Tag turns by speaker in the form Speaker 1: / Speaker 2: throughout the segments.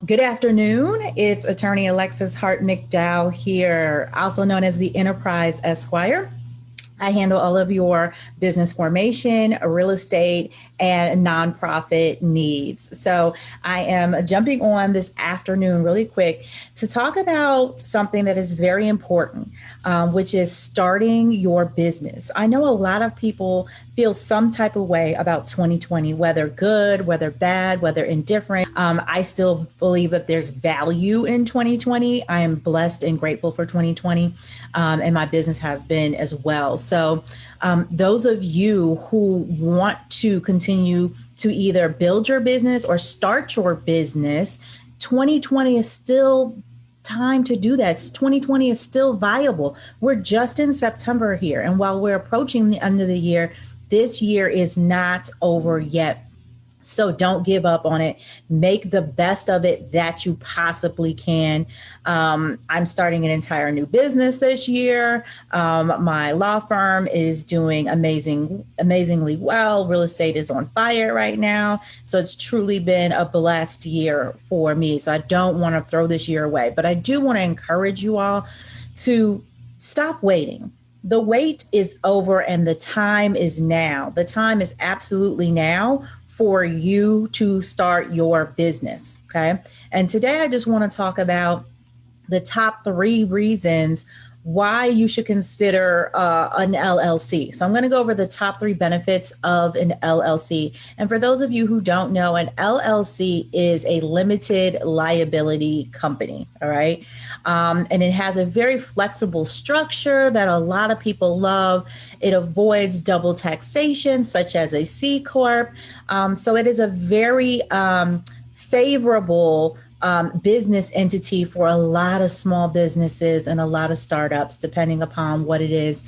Speaker 1: Good afternoon. It's attorney Alexis Hart McDowell here, also known as the Enterprise Esquire. I handle all of your business formation, real estate, and nonprofit needs. So I am jumping on this afternoon really quick to talk about something that is very important, which is starting your business. I know a lot of people feel some type of way about 2020, whether good, whether bad, whether indifferent. I still believe that there's value in 2020. I am blessed and grateful for 2020, and my business has been as well. So those of you who want to continue to either build your business or start your business, 2020 is still time to do that. 2020 is still viable. We're just in September here. And while we're approaching the end of the year, this year is not over yet. So don't give up on it. Make the best of it that you possibly can. I'm starting an entire new business this year. My law firm is doing amazingly well. Real estate is on fire right now. So it's truly been a blessed year for me. So I don't want to throw this year away, but I do want to encourage you all to stop waiting. The wait is over and the time is now. The time is absolutely now for you to start your business, okay? And today I just want to talk about the top 3 reasons why you should consider an LLC. So I'm going to go over the top 3 benefits of an LLC. And for those of you who don't know, an LLC is a limited liability company, all right? And it has a very flexible structure that a lot of people love. It avoids double taxation, such as a C Corp. So it is a very favorable business entity for a lot of small businesses and a lot of startups, depending upon what it is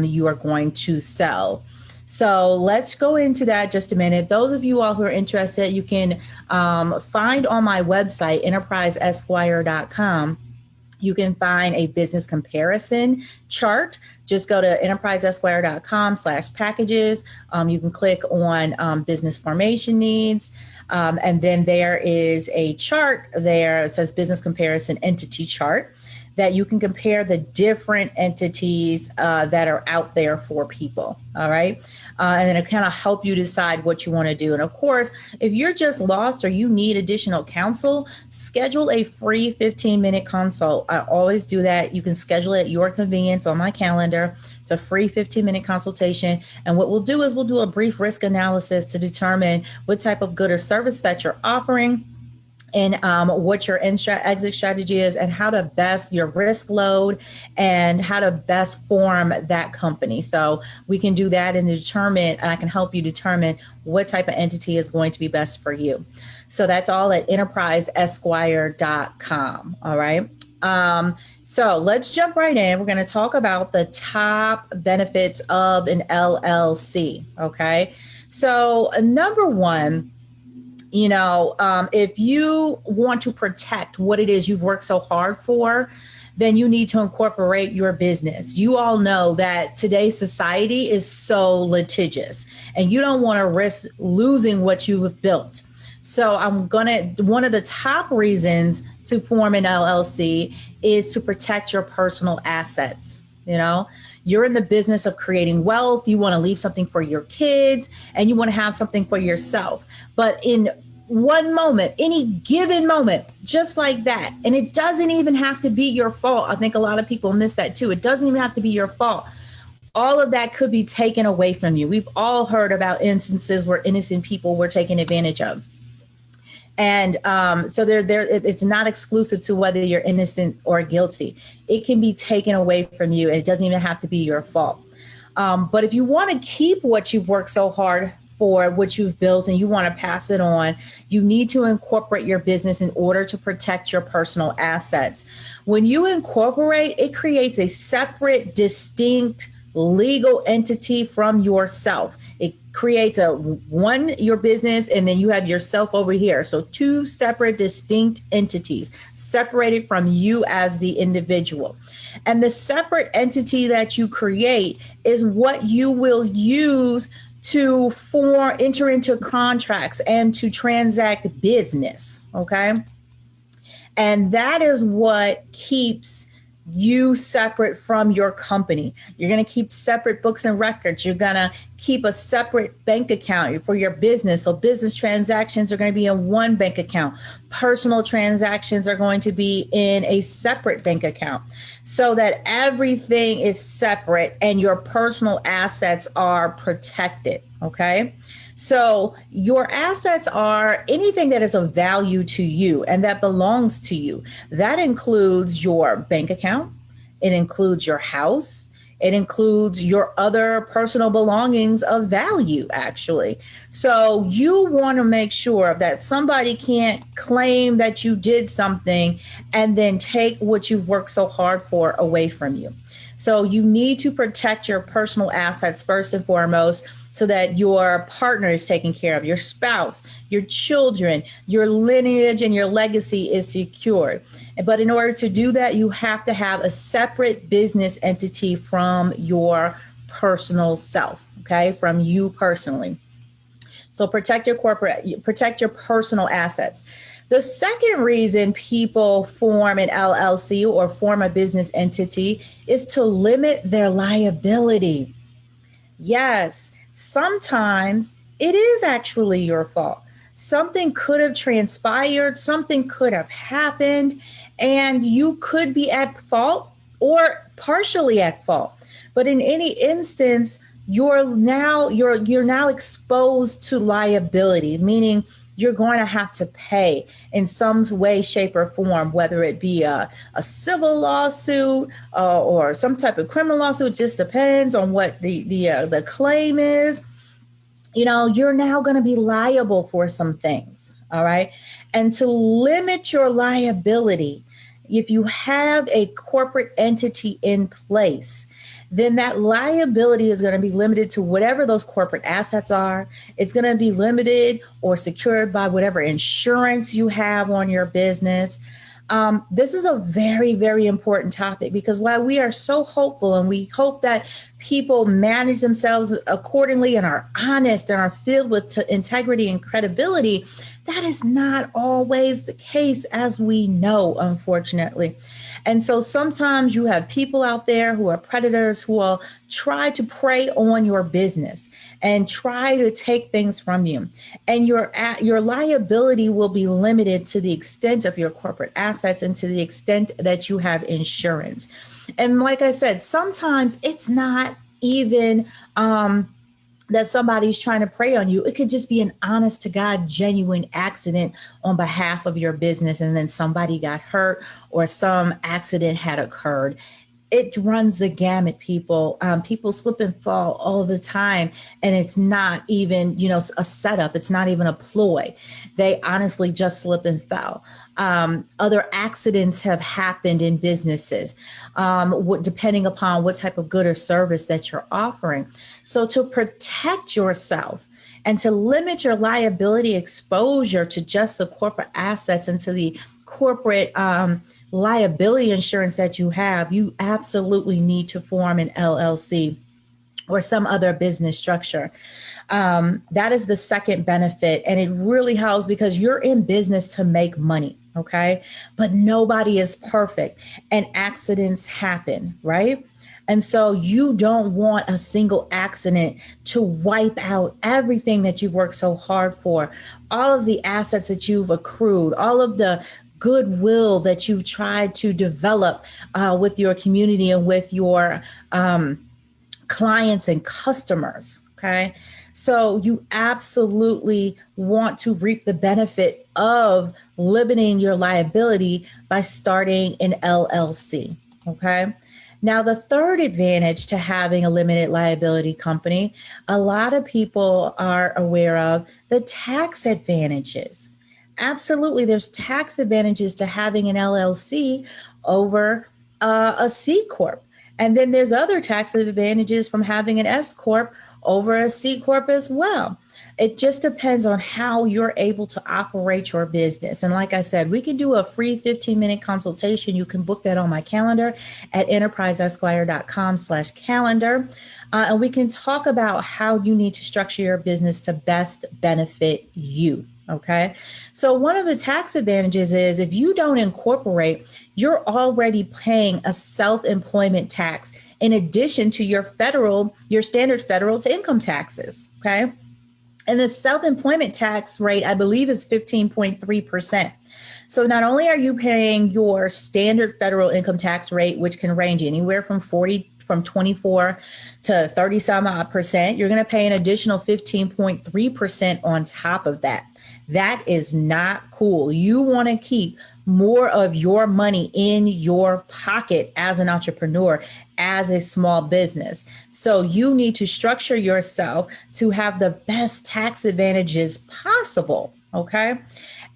Speaker 1: you are going to sell. So let's go into that just a minute. Those of you all who are interested, you can find on my website, enterpriseesquire.com. You can find a business comparison chart. Just go to enterpriseesquire.com/packages. You can click on business formation needs. And then there is a chart there that says business comparison entity chart that you can compare the different entities that are out there for people. All right. And then it kind of help you decide what you want to do. And of course, if you're just lost or you need additional counsel, schedule a free 15-minute consult. I always do that. You can schedule it at your convenience on my calendar. It's a free 15-minute consultation. And what we'll do is we'll do a brief risk analysis to determine what type of good or service that you're offering, and what your exit strategy is, and how to best your risk load, and how to best form that company. So we can do that and determine, and I can help you determine what type of entity is going to be best for you. So that's all at enterpriseesquire.com. All right. So let's jump right in. We're going to talk about the top benefits of an LLC. Okay. So number one, if you want to protect what it is you've worked so hard for, then you need to incorporate your business. You all know that today's society is so litigious, and you don't want to risk losing what you have built. So one of the top reasons to form an LLC is to protect your personal assets. You're in the business of creating wealth. You want to leave something for your kids, and you want to have something for yourself. But in one moment, any given moment, just like that, and it doesn't even have to be your fault. I think a lot of people miss that too. It doesn't even have to be your fault. All of that could be taken away from you. We've all heard about instances where innocent people were taken advantage of. And so it's not exclusive to whether you're innocent or guilty. It can be taken away from you, and it doesn't even have to be your fault. But if you want to keep what you've worked so hard for, what you've built, and you want to pass it on, you need to incorporate your business in order to protect your personal assets. When you incorporate, it creates a separate, distinct legal entity from yourself. It creates your business, and then you have yourself over here. So 2 separate, distinct entities separated from you as the individual. And the separate entity that you create is what you will use to enter into contracts and to transact business. Okay. And that is what keeps you separate from your company. You're going to keep separate books and records. You're going to keep a separate bank account for your business. So business transactions are going to be in one bank account. Personal transactions are going to be in a separate bank account, so that everything is separate and your personal assets are protected. Okay. So your assets are anything that is of value to you and that belongs to you. That includes your bank account. It includes your house. It includes your other personal belongings of value, actually. So you want to make sure that somebody can't claim that you did something and then take what you've worked so hard for away from you. So you need to protect your personal assets first and foremost, so that your partner is taken care of, your spouse, your children, your lineage and your legacy is secured. But in order to do that, you have to have a separate business entity from your personal self, okay, from you personally. So protect your personal assets. The second reason people form an LLC or form a business entity is to limit their liability. Yes, sometimes it is actually your fault. Something could have transpired, something could have happened, and you could be at fault or partially at fault. But in any instance, you're now exposed to liability, meaning you're going to have to pay in some way, shape, or form, whether it be a civil lawsuit or some type of criminal lawsuit. It just depends on what the claim is. You're now going to be liable for some things. All right. And to limit your liability, if you have a corporate entity in place, then that liability is going to be limited to whatever those corporate assets are. It's going to be limited or secured by whatever insurance you have on your business. This is a very, very important topic, because while we are so hopeful and we hope that people manage themselves accordingly and are honest and are filled with integrity and credibility, that is not always the case, as we know, unfortunately. And so sometimes you have people out there who are predators who will try to prey on your business and try to take things from you. And your liability will be limited to the extent of your corporate assets and to the extent that you have insurance. And like I said, sometimes it's not even that somebody's trying to prey on you. It could just be an honest to God, genuine accident on behalf of your business. And then somebody got hurt or some accident had occurred. It runs the gamut, people. People slip and fall all the time. And it's not even, a setup. It's not even a ploy. They honestly just slip and fell. Other accidents have happened in businesses, depending upon what type of good or service that you're offering. So to protect yourself and to limit your liability exposure to just the corporate assets and to the corporate liability insurance that you have, you absolutely need to form an LLC or some other business structure. That is the second benefit. And it really helps because you're in business to make money. Okay. But nobody is perfect and accidents happen, right? And so you don't want a single accident to wipe out everything that you've worked so hard for, all of the assets that you've accrued, all of the goodwill that you've tried to develop with your community and with your clients and customers. Okay. So you absolutely want to reap the benefit of limiting your liability by starting an LLC. Okay. Now, the third advantage to having a limited liability company, a lot of people are aware of the tax advantages. Absolutely. There's tax advantages to having an LLC over a C Corp. And then there's other tax advantages from having an S Corp over a C Corp as well. It just depends on how you're able to operate your business. And like I said, we can do a free 15-minute consultation. You can book that on my calendar at enterpriseesquire.com/calendar. And we can talk about how you need to structure your business to best benefit you. Okay. So one of the tax advantages is if you don't incorporate, you're already paying a self-employment tax in addition to your standard federal to income taxes. Okay. And the self-employment tax rate, I believe, is 15.3%. So not only are you paying your standard federal income tax rate, which can range anywhere from 24 to 30 some odd percent, you're going to pay an additional 15.3% on top of that. That is not cool. You want to keep more of your money in your pocket as an entrepreneur, as a small business. So you need to structure yourself to have the best tax advantages possible. Okay.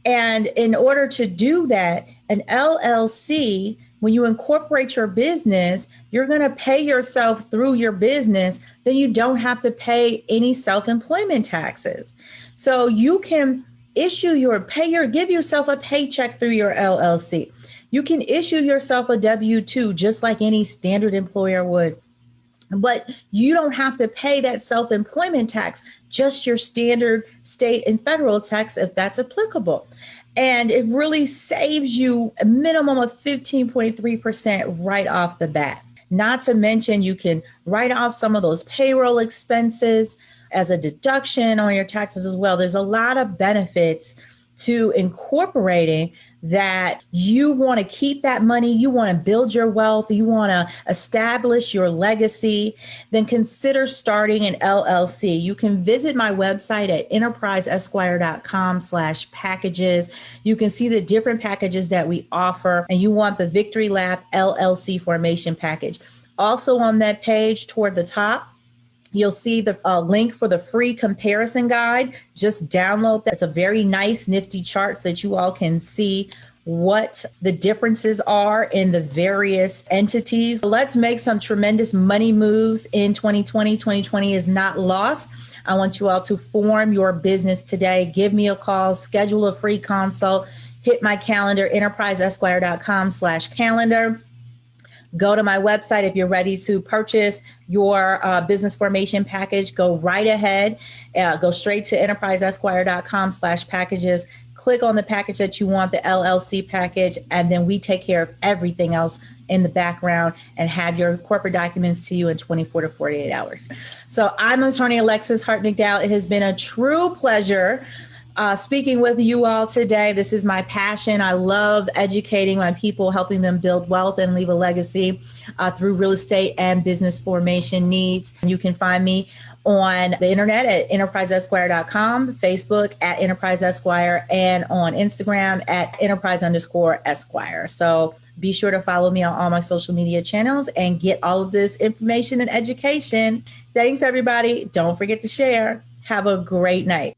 Speaker 1: And in order to do that, an LLC, when you incorporate your business, you're going to pay yourself through your business. Then you don't have to pay any self-employment taxes. So you can give yourself a paycheck through your LLC. You can issue yourself a W-2 just like any standard employer would. But you don't have to pay that self-employment tax, just your standard state and federal tax if that's applicable. And it really saves you a minimum of 15.3% right off the bat. Not to mention, you can write off some of those payroll expenses as a deduction on your taxes as well. There's a lot of benefits to incorporating that. You want to keep that money, you want to build your wealth, you want to establish your legacy, then consider starting an LLC. You can visit my website at enterpriseesquire.com/packages. You can see the different packages that we offer, and you want the Victory Lap LLC formation package. Also on that page toward the top, you'll see the link for the free comparison guide. Just download that. It's a very nice, nifty chart so that you all can see what the differences are in the various entities. Let's make some tremendous money moves in 2020. 2020 is not lost. I want you all to form your business today. Give me a call, schedule a free consult, hit my calendar, enterpriseesquire.com/calendar. Go to my website if you're ready to purchase your business formation package. Go right ahead. Go straight to enterpriseesquire.com/packages. Click on the package that you want, the LLC package, and then we take care of everything else in the background and have your corporate documents to you in 24 to 48 hours. So I'm attorney Alexis Hart McDowell. It has been a true pleasure speaking with you all today. This is my passion. I love educating my people, helping them build wealth and leave a legacy through real estate and business formation needs. You can find me on the internet at enterpriseesquire.com, Facebook at Enterprise Esquire, and on Instagram at Enterprise_Esquire. So be sure to follow me on all my social media channels and get all of this information and education. Thanks, everybody. Don't forget to share. Have a great night.